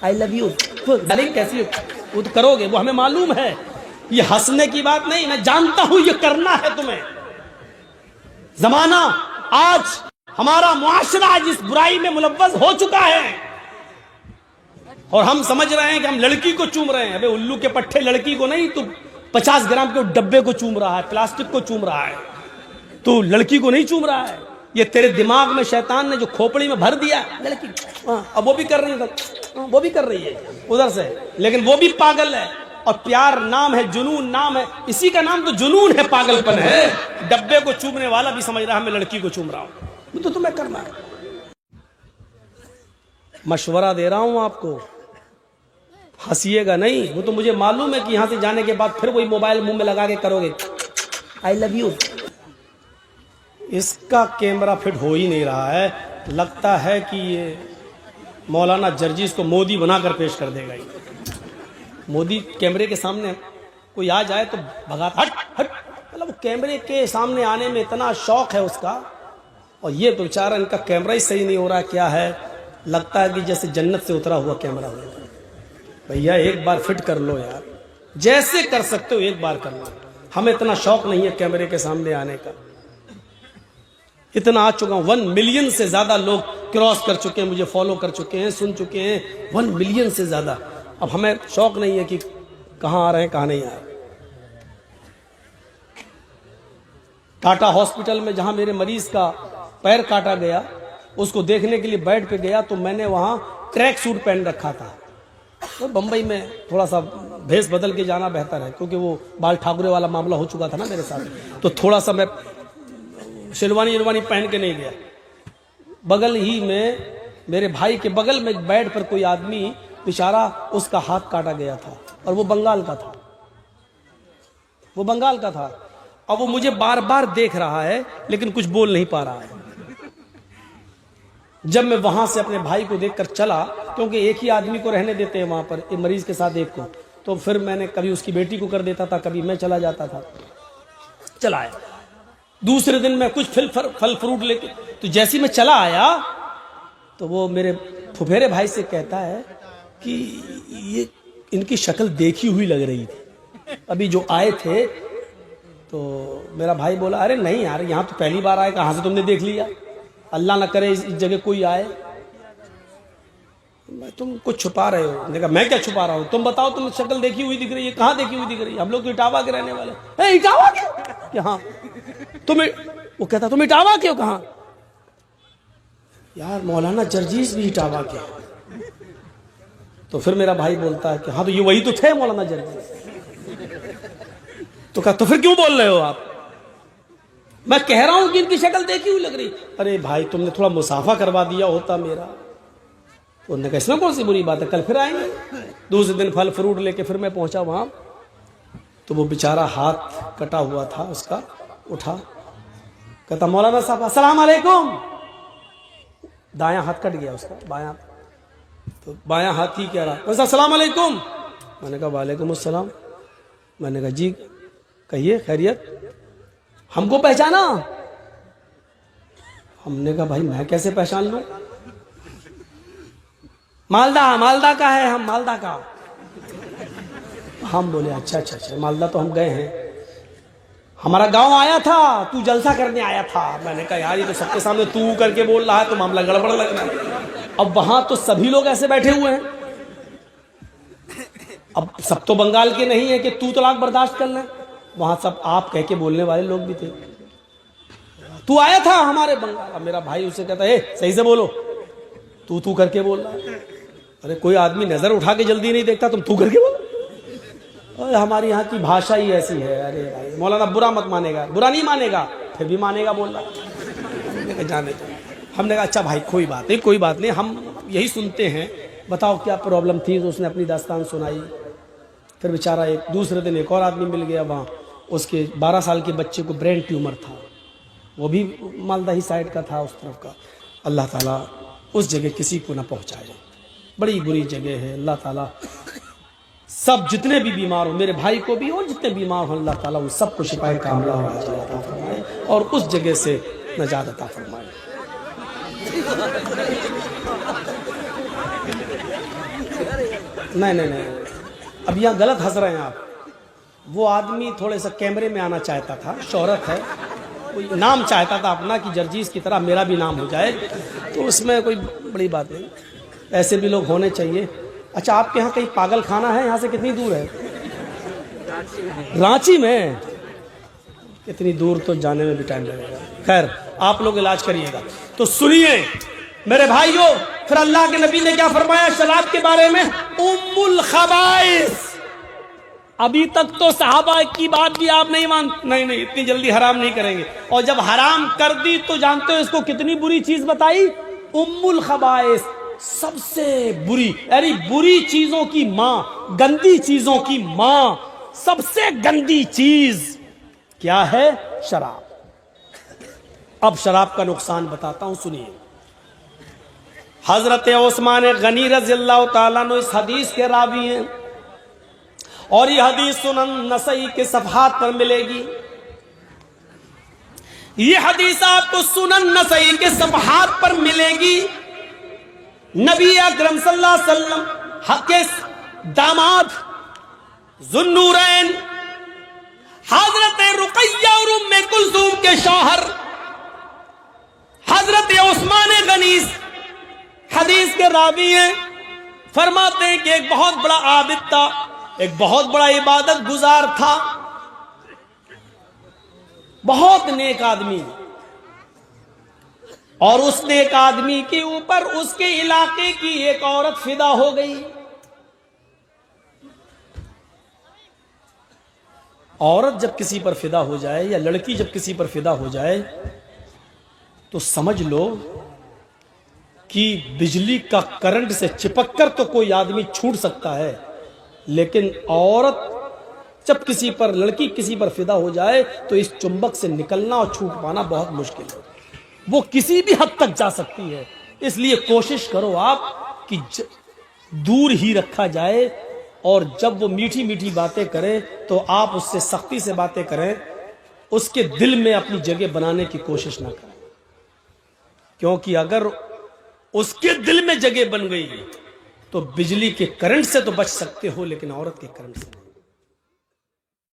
I love you, darling कैसी हो, वो तो करोगे, वो हमें मालूम है। ये हंसने की बात नहीं, मैं जानता हूं ये करना है तुम्हें। जमाना आज हमारा मुआशरा जिस बुराई में मुलव्वस हो चुका है और हम समझ रहे हैं कि हम लड़की को चूम रहे हैं। अबे उल्लू के पट्टे, लड़की को नहीं, तू 50 ग्राम के डब्बे को चूम रहा है, प्लास्टिक को चूम रहा है, तू लड़की को नहीं चूम रहा है। ये तेरे दिमाग में शैतान ने जो खोपड़ी में भर दिया लड़की, अब वो भी कर रही है, वो भी कर रही है उधर से, लेकिन वो भी पागल है। और प्यार नाम है, जुनून नाम है, इसी का नाम तो जुनून है, पागलपन है। डब्बे को चूमने वाला भी समझ रहा है मैं लड़की को चूम रहा हूं, तो तुम्हें करना है। मशवरा दे रहा हूं आपको, हंसिएगा नहीं। वो तो मुझे मालूम है कि यहां से जाने के बाद फिर वही मोबाइल मुंह में लगा के करोगे आई लव यू। इसका कैमरा फिट हो ही नहीं रहा है, लगता है कि ये मौलाना जर्जीस को मोदी बनाकर पेश कर देगा। मोदी कैमरे के सामने कोई आ जाए तो भगा, हट हट, मतलब कैमरे के सामने आने में इतना शौक है उसका। और ये तो बेचारा, इनका कैमरा ही सही नहीं हो रहा, क्या है, लगता है कि जैसे जन्नत से उतरा हुआ कैमरा हो। भैया एक बार फिट कर लो यार, जैसे कर सकते हो एक बार कर लो। हमें इतना शौक नहीं है कैमरे के सामने आने का। इतना आ चुका हूं, 1 मिलियन से ज्यादा लोग क्रॉस कर चुके हैं, मुझे फॉलो कर चुके हैं, सुन चुके हैं, 1 मिलियन से ज्यादा। अब हमें शौक नहीं है कि कहां आ रहे हैं कहां नहीं आ रहे। टाटा हॉस्पिटल में जहां मेरे मरीज का पैर काटा गया, उसको देखने के लिए बेड पे गया तो मैंने वहां ट्रैक सूट पहन रखा था। तो बंबई में थोड़ा सा भेस बदल के जाना बेहतर है, क्योंकि वो बाल ठाकुरे वाला मामला हो चुका था ना मेरे साथ, तो थोड़ा सा मैं शेरवानी पहन के नहीं गया। बगल ही में मेरे भाई के बगल में बेड पर कोई आदमी बेचारा, उसका हाथ काटा गया था और वो बंगाल का था, वो बंगाल का था। अब वो मुझे बार बार देख रहा है लेकिन कुछ बोल नहीं पा रहा है। जब मैं वहां से अपने भाई को देखकर चला, क्योंकि एक ही आदमी को रहने देते हैं वहां पर, एक मरीज के साथ एक को, तो फिर मैंने कभी उसकी बेटी को कर देता था, कभी मैं चला जाता था। चला आया दूसरे दिन मैं कुछ फल फ्रूट लेके, तो जैसे मैं चला आया तो वो मेरे फुफेरे भाई से कहता है कि ये इनकी शक्ल देखी हुई लग रही थी, अभी जो आए थे। तो मेरा भाई बोला, अरे नहीं यार, यहाँ तो पहली बार आए, कहाँ से तुमने देख लिया, अल्लाह ना करे इस जगह कोई आए। तुम कुछ छुपा रहे हो। देखा मैं क्या छुपा रहा हूँ, तुम बताओ, तुम शक्ल देखी हुई दिख रही है, कहाँ देखी हुई दिख रही है, हम लोग तो इटावा के रहने वाले। इटावा के? हाँ। तुम्हें, वो कहता तुम इटावा के हो? कहाँ? यार मौलाना जर्जीस भी इटावा के। तो फिर मेरा भाई बोलता है कि हाँ तो ये वही तो थे मौलाना जर्जीस। तो कहा तो फिर क्यों बोल रहे हो आप? मैं कह रहा हूं कि इनकी शक्ल देखी हुई लग रही। अरे भाई तुमने थोड़ा मुसाफा करवा दिया होता मेरा। तो उन्होंने कहा इसमें कौन सी बुरी बात है, कल फिर आएंगे। दूसरे दिन फल फ्रूट लेके फिर मैं पहुंचा वहां, तो वो बेचारा हाथ कटा हुआ था उसका, उठा, कहता मौलाना साहब अस्सलाम वालेकुम। दायां हाथ कट गया उसका, बायां, तो बायां हाथ ही कह रहा, बस अस्सलाम वालेकुम। मैंने कहा वालेकुम अस्सलाम। मैंने कहा जी कहिए खैरियत, हमको पहचाना? हमने कहा भाई मैं कैसे पहचान लूं, मालदा का है हम, मालदा का। हम बोले अच्छा अच्छा अच्छा, मालदा तो हम गए हैं, हमारा गांव आया था, तू जलसा करने आया था। मैंने कहा यार ये तो सबके सामने तू करके बोल रहा है, तो मामला गड़बड़ लग रहा है। अब वहां तो सभी लोग ऐसे बैठे हुए हैं, अब सब तो बंगाल के नहीं है कि तू तलाक बर्दाश्त कर ले, वहां सब आप कह के बोलने वाले लोग भी थे। तू आया था हमारे बंगाल। अब मेरा भाई उसे कहता है सही से बोलो, तू करके बोल रहा है। अरे कोई आदमी नजर उठा के जल्दी नहीं देखता, तुम तू करके बोलो। अरे हमारी यहाँ की भाषा ही ऐसी है। अरे भाई मौलाना बुरा मत मानेगा, बुरा नहीं मानेगा, फिर भी मानेगा बोल रहा। जाने दो। हमने कहा अच्छा भाई कोई बात नहीं, कोई बात नहीं, हम यही सुनते हैं, बताओ क्या प्रॉब्लम थी। तो उसने अपनी दास्तान सुनाई। फिर बेचारा एक दूसरे दिन एक और आदमी मिल गया वहाँ, उसके 12 साल के बच्चे को ब्रेन ट्यूमर था, वो भी मालदा ही साइड का था, उस तरफ का। अल्लाह ताला उस जगह किसी को ना पहुँचाए, बड़ी बुरी जगह है। अल्लाह ताला सब जितने भी बीमार हो, मेरे भाई को भी और जितने बीमार हो, अल्लाह ताला उन सबको शिफाए कामिला और आजिला अता फरमाए और उस जगह से नजात अता फरमाए। नहीं नहीं नहीं, अब यहाँ गलत हंस रहे हैं आप। वो आदमी थोड़े सा कैमरे में आना चाहता था, शोहरत है, कोई नाम चाहता था अपना कि जर्जीस की तरह मेरा भी नाम हो जाए, तो उसमें कोई बड़ी बात नहीं, ऐसे भी लोग होने चाहिए। अच्छा, आपके यहाँ कहीं पागल खाना है? यहाँ से कितनी दूर है? रांची में? कितनी दूर, तो जाने में भी टाइम लगेगा। खैर, आप लोग इलाज करिएगा। तो सुनिए मेरे भाइयों, फिर अल्लाह के नबी ने क्या फरमाया शराब के बारे में? उम्मुल खबाइस। अभी तक तो सहाबा की बात भी आप नहीं नहीं, इतनी जल्दी हराम नहीं करेंगे। और जब हराम कर दी तो जानते हो इसको कितनी बुरी चीज बताई? उम्मुल खबाइस, सबसे बुरी, यानी बुरी चीजों की मां, गंदी चीजों की मां, सबसे गंदी चीज क्या है? शराब। अब शराब का नुकसान बताता हूं, सुनिए। हजरत उस्मान गनी रज़ियल्लाहु ताला अन्हु इस हदीस के रावी हैं और ये हदीस सुनन नसई के सफ़हात पर मिलेगी। ये हदीस आपको सुनन नसई के सफ़हात पर मिलेगी। नबी अकरम सल्लल्लाहु अलैहि वसल्लम के दामाद ज़ुन्नूरैन हजरत रुक़य्या और उम्मे कुलसूम के शौहर हजरत उस्मान गनी हदीस के रावी हैं। फरमाते हैं कि एक बहुत बड़ा आबिद था, एक बहुत बड़ा इबादत गुजार था, बहुत नेक आदमी, और उस नेक आदमी के ऊपर उसके इलाके की एक औरत फिदा हो गई। औरत जब किसी पर फिदा हो जाए या लड़की जब किसी पर फिदा हो जाए तो समझ लो कि बिजली का करंट से चिपककर तो कोई आदमी छूट सकता है, लेकिन औरत जब किसी पर, लड़की किसी पर फिदा हो जाए तो इस चुंबक से निकलना और छूट पाना बहुत मुश्किल है। वो किसी भी हद तक जा सकती है। इसलिए कोशिश करो आप कि दूर ही रखा जाए, और जब वो मीठी मीठी बातें करे तो आप उससे सख्ती से बातें करें, उसके दिल में अपनी जगह बनाने की कोशिश ना करें, क्योंकि अगर उसके दिल में जगह बन गई तो बिजली के करंट से तो बच सकते हो, लेकिन औरत के करंट से नहीं।